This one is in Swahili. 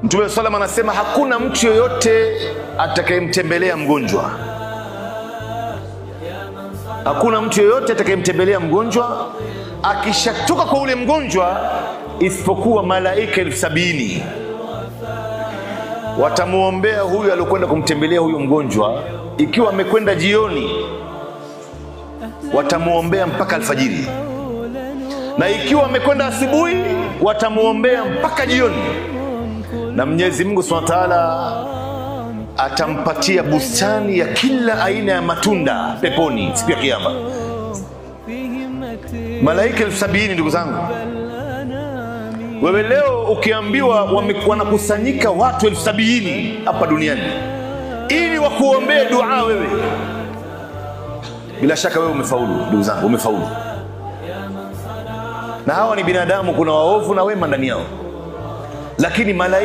Mtume sallallahu anasema hakuna mtu yoyote atakayemtembelea mgonjwa. Hakuna mtu yoyote atakayemtembelea mgonjwa akishatoka kwa ule mgonjwa isipokuwa malaika 70,000 watamuombea huyu aliyokwenda kumtembelea huyo mgonjwa. Ikiwa amekwenda jioni watamuombea mpaka alfajiri, na ikiwa amekwenda asubuhi watamuombea mpaka jioni. Na Mwenyezi Mungu Subhanahu wa Ta'ala atampatia bustani ya kila aina ya matunda peponi siku ya kiyama. Malaika 70,000 ndugu zangu. Wewe leo ukiambiwa wanakusanyika watu 70,000 hapa duniani ili wakuombee dua wewe, bila shaka wewe umefaulu ndugu zangu, umefaulu. Na hawa ni binadamu, kuna waovu na wema ndani yao, lakini malaika